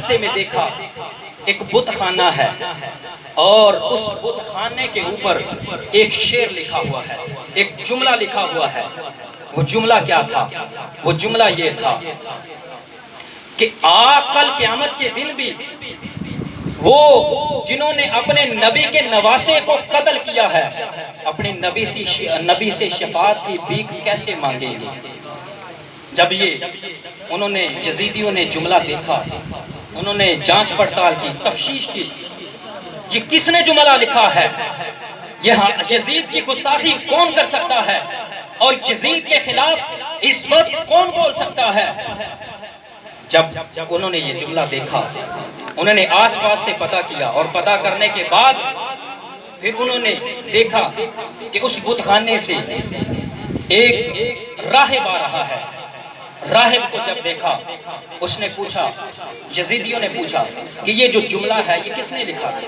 راستے میں دیکھا ایک بت خانہ ہے اور اس بت خانے کے اوپر ایک شعر لکھا ہوا ہے، ایک جملہ لکھا ہوا ہے۔ وہ جملہ کیا تھا؟ وہ جملہ یہ تھا کہ کل قیامت کے دن بھی وہ جنہوں نے اپنے نبی کے نواسے کو قتل کیا ہے اپنے نبی سے شفاعت کی بھیک کیسے مانگیں گے؟ جب یہ انہوں نے یزیدیوں نے جملہ دیکھا، انہوں نے جانچ پڑتال کی، تفتیش کی، یہ کس نے جملہ لکھا ہے؟ یہ یزید کی گستاخی کون کر سکتا ہے اور یزید کے خلاف اس وقت کون بول سکتا ہے؟ جب انہوں نے یہ جملہ دیکھا، انہوں نے آس پاس سے پتہ کیا اور پتہ کرنے کے بعد پھر انہوں نے دیکھا کہ اس بت خانے سے ایک راہب آ رہا ہے۔ راہب کو جب دیکھا، اس نے پوچھا، یزیدیوں نے پوچھا کہ یہ جو جملہ ہے یہ کس نے لکھا ہے؟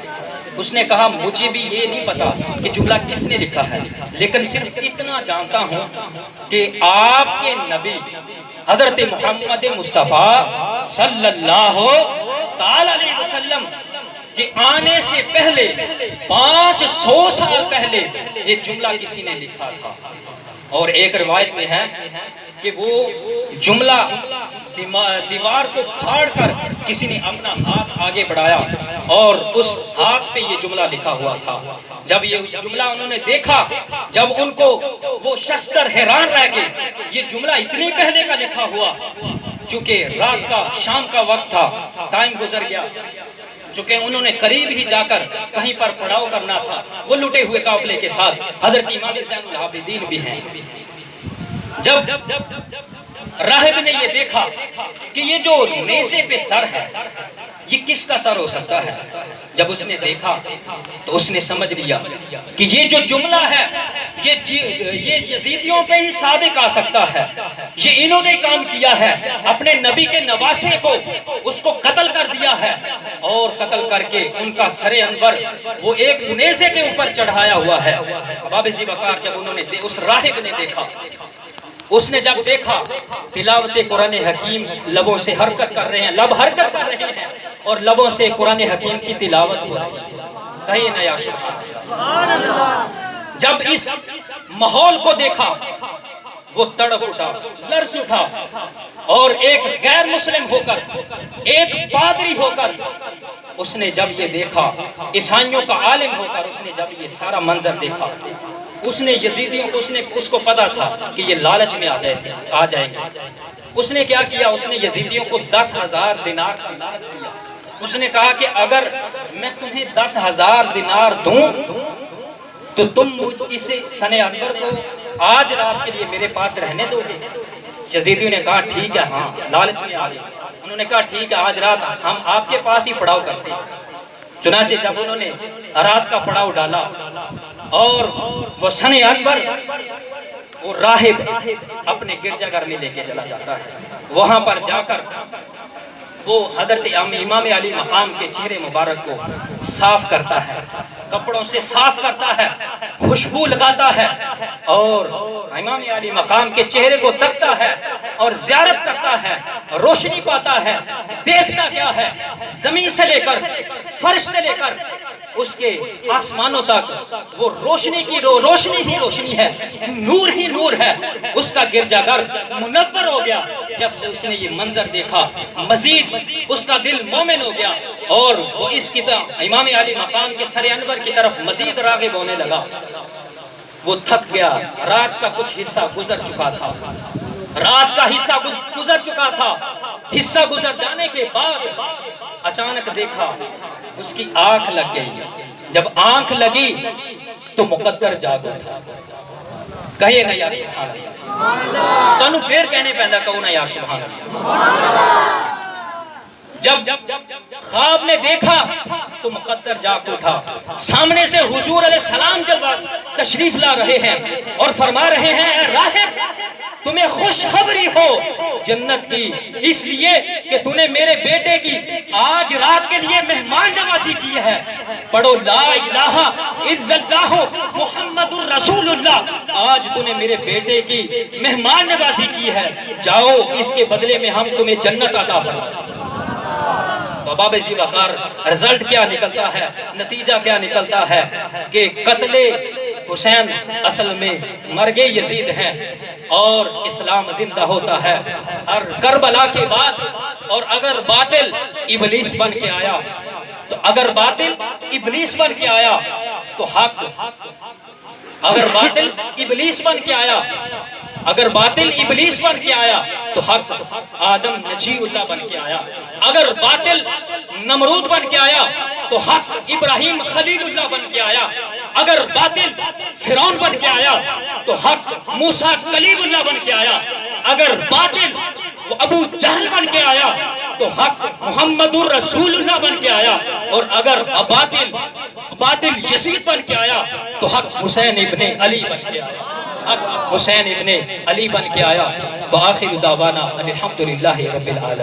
اس نے کہا مجھے بھی یہ نہیں پتا کہ جملہ کس نے لکھا ہے، لیکن صرف اتنا جانتا ہوں کہ آپ کے نبی حضرت محمد مصطفیٰ صلی اللہ علیہ وسلم کہ آنے سے پہلے 500 سال پہلے یہ جملہ کسی نے لکھا تھا۔ اور ایک روایت میں ہے کہ وہ جملہ دیوار کو پھاڑ کر کسی نے اپنا ہاتھ آگے بڑھایا اور اس ہاتھ پہ یہ جملہ لکھا ہوا تھا۔ جب یہ جملہ انہوں نے دیکھا، جب ان کو وہ شستر حیران رہ گئے، یہ جملہ اتنی پہلے کا لکھا ہوا، چونکہ رات کا شام کا وقت تھا، ٹائم گزر گیا، چونکہ انہوں نے قریب ہی جا کر کہیں پر پڑاؤ کرنا تھا، وہ لٹے ہوئے قافلے کے ساتھ حضرت امام زین العابدین بھی ہیں۔ جب راہب نے یہ دیکھا کہ یہ جو نیزے پہ سر ہے یہ کس کا سر ہو سکتا ہے، جب اس نے دیکھا تو اس نے سمجھ لیا کہ یہ جو جملہ ہے یہ یزیدیوں پہ ہی صادق آ سکتا ہے، یہ انہوں نے کام کیا ہے، اپنے نبی کے نواسے کو اس کو قتل کر دیا ہے اور قتل کر کے ان کا سر انور وہ ایک نیزے کے اوپر چڑھایا ہوا ہے۔ باب ذی وقار جب انہوں نے اس راہب نے دیکھا، اس نے جب دیکھا تلاوت قرآن حکیم لبوں سے حرکت کر رہے ہیں، لب حرکت کر رہے ہیں اور لبوں سے قرآن حکیم کی تلاوت ہو رہی ہے، کہیں نہ یا سبحان اللہ۔ جب اس ماحول کو دیکھا وہ تڑپ اٹھا، لرز اٹھا اور ایک غیر مسلم ہو کر، ایک پادری ہو کر اس نے جب یہ دیکھا، عیسائیوں کا عالم ہو کر اس نے جب یہ سارا منظر دیکھا، اس نے یزیدیوں کو اس کو پتا تھا کہ یہ لالچ میں آ جائیں گے۔ اس نے کیا کیا؟ اس نے یزیدیوں کو 10,000 دینار کا لالچ دیا۔ اس نے کہا کہ اگر میں تمہیں 10,000 دینار دوں تو تم اسے سن انور کو آج رات کے لیے میرے پاس رہنے دو گے؟ یزیدیوں نے کہا ٹھیک ہے، ہاں لالچ میں آ گئے۔ انہوں نے کہا ٹھیک ہے، آج رات ہم آپ کے پاس ہی پڑاؤ کرتے ہیں۔ چنانچہ جب انہوں نے رات کا پڑاؤ ڈالا اور وہ سن انور وہ راہب اپنے گرجا گھر میں لے کے چلا جاتا ہے، وہاں پر جا کر وہ حضرت امام علی مقام کے چہرے مبارک کو صاف کرتا ہے، کپڑوں سے صاف کرتا ہے، خوشبو لگاتا ہے اور امام علی مقام کے چہرے کو تکتا ہے اور زیارت کرتا ہے، روشنی پاتا ہے۔ دیکھتا کیا ہے؟ زمین سے لے کر فرش سے لے کر اس کے آسمانوں تک وہ روشنی ہی روشنی ہے، نور ہی نور ہے۔ اس کا گرجا گھر منور ہو گیا۔ جب سے اس نے یہ منظر دیکھا مزید اس کا دل مومن ہو گیا اور وہ اس کی امام علی مقام کے سر انور کی طرف مزید راغب ہونے لگا۔ وہ تھک گیا، رات کا کچھ حصہ گزر چکا تھا، حصہ گزر جانے کے بعد اچانک دیکھا اس کی آنکھ لگ گئی۔ جب آنکھ لگی تو مقدر جاگ اٹھا۔ کہے نہ یا سبحان اللہ، تو پھر کہنے پیدا کہو نہ یا سبحان اللہ۔ جب خواب میں دیکھا تو مقدر جاگ اٹھا۔ سامنے سے حضور علیہ السلام جب تشریف لا رہے ہیں اور فرما رہے ہیں اے راہب تمہیں خوشخبری ہو جنت کی، اس لیے کہ تو نے میرے بیٹے کی آج رات کے لیے مہمان نوازی کی ہے۔ پڑھو لا الہ الا اللہ محمد الرسول اللہ، آج تو نے میرے بیٹے کی مہمان نوازی کی ہے، جاؤ اس کے بدلے میں ہم تمہیں جنت عطا فرمائیں۔ تو تو باب ذی وقار رزلٹ کیا نکلتا ہے، نتیجہ کیا نکلتا ہے کہ قتل حسین اصل میں مرگ یزید ہیں اور اسلام زندہ ہوتا ہے ہر کربلا کے بعد۔ اور اگر باطل ابلیس بن کے آیا تو اگر باطل ابلیس بن کے آیا تو حق، اگر باطل ابلیس بن کے آیا، اگر باطل ابلیس بن کے آیا تو حق آدم نجی اللہ بن کے آیا، اگر باطل نمرود بن کے آیا تو حق ابراہیم خلیل اللہ بن کے آیا، اگر باطل فرعون بن کے آیا تو حق موسیٰ کلیم اللہ بن کے آیا، اگر باطل ابو جہل بن کے آیا تو حق محمد الرسول اللہ بن کے آیا، اور اگر باطل یزید بن کے آیا تو حق حسین ابن علی بن کے آیا، حق حسین ابن علی بن کے آیا۔ وآخر دعوانا الحمدللہ رب العالمین۔